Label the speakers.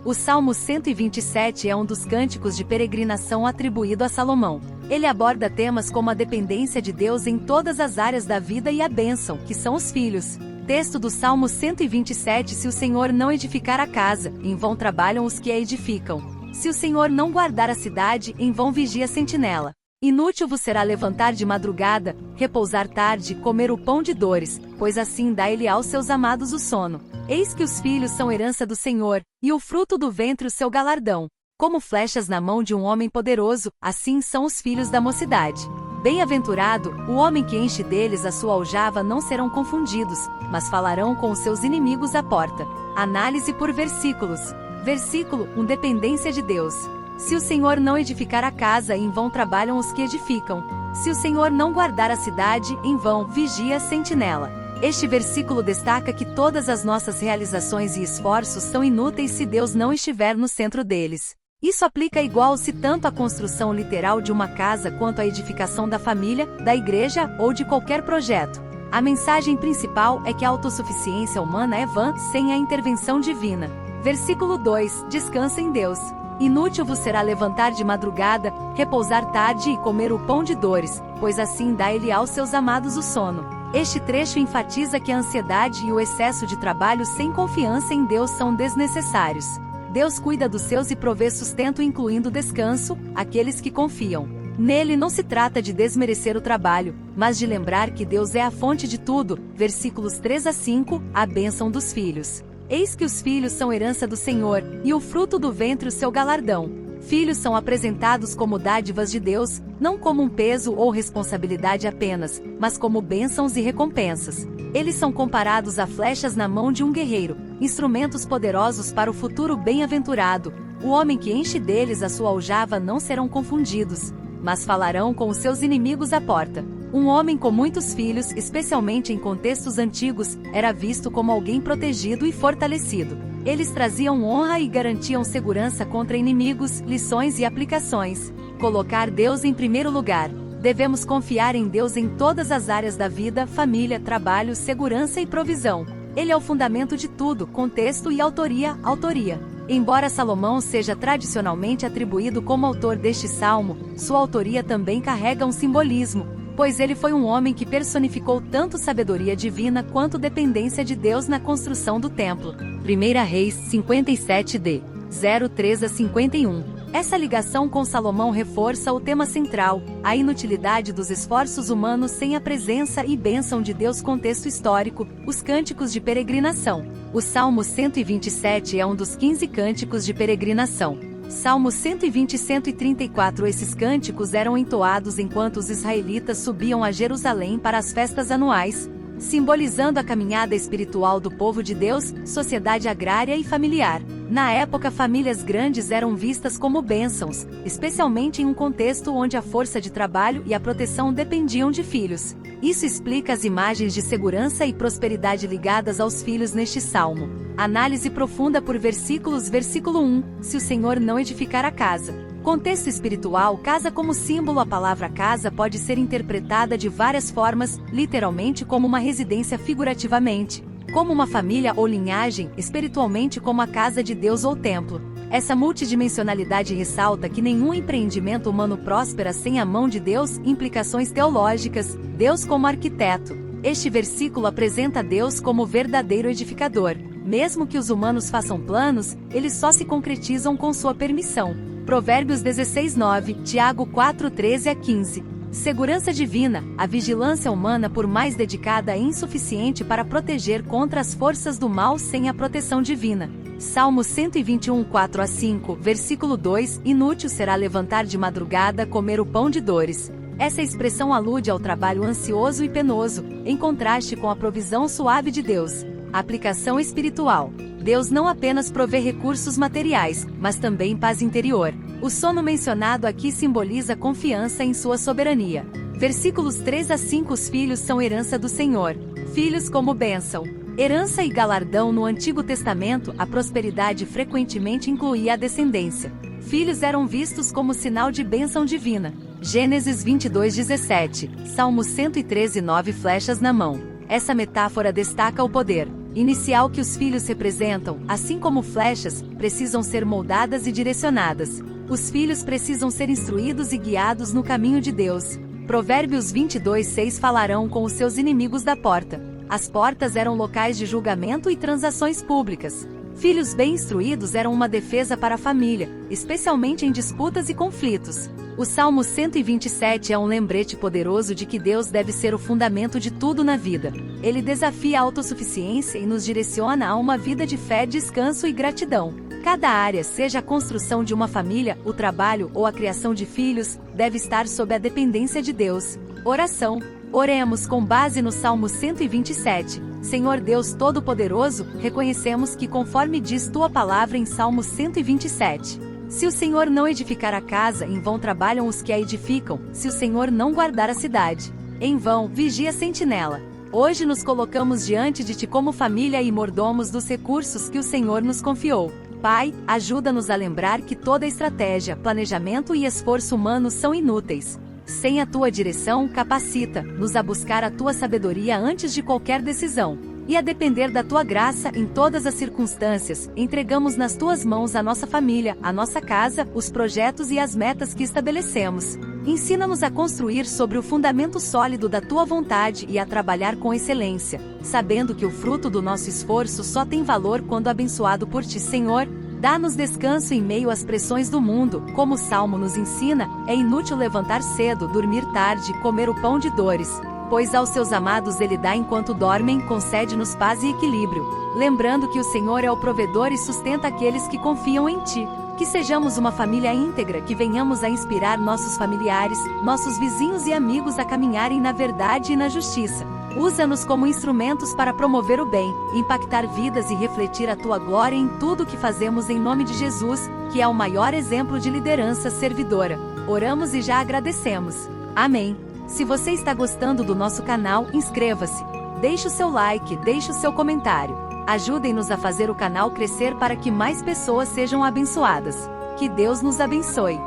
Speaker 1: O Salmo 127 é um dos cânticos de peregrinação atribuído a Salomão. Ele aborda temas como a dependência de Deus em todas as áreas da vida e a bênção, que são os filhos. Texto do Salmo 127: Se o Senhor não edificar a casa, em vão trabalham os que a edificam. Se o Senhor não guardar a cidade, em vão vigia a sentinela. Inútil vos será levantar de madrugada, repousar tarde, comer o pão de dores, pois assim dá ele aos seus amados o sono. Eis que os filhos são herança do Senhor, e o fruto do ventre o seu galardão. Como flechas na mão de um homem poderoso, assim são os filhos da mocidade. Bem-aventurado o homem que enche deles a sua aljava, não serão confundidos, mas falarão com os seus inimigos à porta. Análise por versículos. Versículo 1: Dependência de Deus. Se o Senhor não edificar a casa, em vão trabalham os que edificam. Se o Senhor não guardar a cidade, em vão vigia a sentinela. Este versículo destaca que todas as nossas realizações e esforços são inúteis se Deus não estiver no centro deles. Isso aplica igual-se tanto à construção literal de uma casa quanto à edificação da família, da igreja ou de qualquer projeto. A mensagem principal é que a autossuficiência humana é vã sem a intervenção divina. Versículo 2: Descansa em Deus. Inútil vos será levantar de madrugada, repousar tarde e comer o pão de dores, pois assim dá ele aos seus amados o sono. Este trecho enfatiza que a ansiedade e o excesso de trabalho sem confiança em Deus são desnecessários. Deus cuida dos seus e provê sustento, incluindo descanso, àqueles que confiam. Nele não se trata de desmerecer o trabalho, mas de lembrar que Deus é a fonte de tudo. Versículos 3-5, a bênção dos filhos. Eis que os filhos são herança do Senhor, e o fruto do ventre o seu galardão. Filhos são apresentados como dádivas de Deus, não como um peso ou responsabilidade apenas, mas como bênçãos e recompensas. Eles são comparados a flechas na mão de um guerreiro, instrumentos poderosos para o futuro bem-aventurado. O homem que enche deles a sua aljava, não serão confundidos, mas falarão com os seus inimigos à porta. Um homem com muitos filhos, especialmente em contextos antigos, era visto como alguém protegido e fortalecido. Eles traziam honra e garantiam segurança contra inimigos, lições e aplicações. Colocar Deus em primeiro lugar. Devemos confiar em Deus em todas as áreas da vida: família, trabalho, segurança e provisão. Ele é o fundamento de tudo: contexto e autoria. Embora Salomão seja tradicionalmente atribuído como autor deste salmo, sua autoria também carrega um simbolismo, pois ele foi um homem que personificou tanto sabedoria divina quanto dependência de Deus na construção do templo. 1 Reis 57d, 03-51. Essa ligação com Salomão reforça o tema central, a inutilidade dos esforços humanos sem a presença e bênção de Deus. Contexto histórico: os cânticos de peregrinação. O Salmo 127 é um dos 15 cânticos de peregrinação. Salmo 120 e 134. Esses cânticos eram entoados enquanto os israelitas subiam a Jerusalém para as festas anuais, simbolizando a caminhada espiritual do povo de Deus, sociedade agrária e familiar. Na época, famílias grandes eram vistas como bênçãos, especialmente em um contexto onde a força de trabalho e a proteção dependiam de filhos. Isso explica as imagens de segurança e prosperidade ligadas aos filhos neste salmo. Análise profunda por versículos. Versículo 1: Se o Senhor não edificar a casa. Contexto espiritual: casa como símbolo. A palavra casa pode ser interpretada de várias formas, literalmente como uma residência, figurativamente como uma família ou linhagem, espiritualmente como a casa de Deus ou templo. Essa multidimensionalidade ressalta que nenhum empreendimento humano prospera sem a mão de Deus. Implicações teológicas: Deus como arquiteto. Este versículo apresenta Deus como verdadeiro edificador. Mesmo que os humanos façam planos, eles só se concretizam com sua permissão. Provérbios 16:9, Tiago 4:13-15. Segurança divina: a vigilância humana, por mais dedicada, é insuficiente para proteger contra as forças do mal sem a proteção divina. Salmo 121, 4-5, versículo 2: Inútil será levantar de madrugada, comer o pão de dores. Essa expressão alude ao trabalho ansioso e penoso, em contraste com a provisão suave de Deus. Aplicação espiritual: Deus não apenas provê recursos materiais, mas também paz interior. O sono mencionado aqui simboliza confiança em sua soberania. Versículos 3-5. Os filhos são herança do Senhor. Filhos como bênção. Herança e galardão. No Antigo Testamento, a prosperidade frequentemente incluía a descendência. Filhos eram vistos como sinal de bênção divina. Gênesis 22:17, Salmo 113:9. Flechas na mão. Essa metáfora destaca o poder inicial que os filhos representam, assim como flechas, precisam ser moldadas e direcionadas. Os filhos precisam ser instruídos e guiados no caminho de Deus. Provérbios 22:6 falarão com os seus inimigos da porta. As portas eram locais de julgamento e transações públicas. Filhos bem instruídos eram uma defesa para a família, especialmente em disputas e conflitos. O Salmo 127 é um lembrete poderoso de que Deus deve ser o fundamento de tudo na vida. Ele desafia a autossuficiência e nos direciona a uma vida de fé, descanso e gratidão. Cada área, seja a construção de uma família, o trabalho ou a criação de filhos, deve estar sob a dependência de Deus. Oração. Oremos com base no Salmo 127. Senhor Deus Todo-Poderoso, reconhecemos que conforme diz tua palavra em Salmo 127, se o Senhor não edificar a casa, em vão trabalham os que a edificam, se o Senhor não guardar a cidade, em vão vigia a sentinela. Hoje nos colocamos diante de ti como família e mordomos dos recursos que o Senhor nos confiou. Pai, ajuda-nos a lembrar que toda estratégia, planejamento e esforço humano são inúteis. Sem a tua direção, capacita-nos a buscar a tua sabedoria antes de qualquer decisão. E a depender da tua graça em todas as circunstâncias, entregamos nas tuas mãos a nossa família, a nossa casa, os projetos e as metas que estabelecemos. Ensina-nos a construir sobre o fundamento sólido da tua vontade e a trabalhar com excelência, sabendo que o fruto do nosso esforço só tem valor quando abençoado por ti, Senhor. Dá-nos descanso em meio às pressões do mundo, como o Salmo nos ensina, é inútil levantar cedo, dormir tarde, comer o pão de dores, pois aos seus amados ele dá enquanto dormem, concede-nos paz e equilíbrio, lembrando que o Senhor é o provedor e sustenta aqueles que confiam em ti. Que sejamos uma família íntegra, que venhamos a inspirar nossos familiares, nossos vizinhos e amigos a caminharem na verdade e na justiça. Usa-nos como instrumentos para promover o bem, impactar vidas e refletir a tua glória em tudo o que fazemos em nome de Jesus, que é o maior exemplo de liderança servidora. Oramos e já agradecemos. Amém. Se você está gostando do nosso canal, inscreva-se. Deixe o seu like, deixe o seu comentário. Ajudem-nos a fazer o canal crescer para que mais pessoas sejam abençoadas. Que Deus nos abençoe.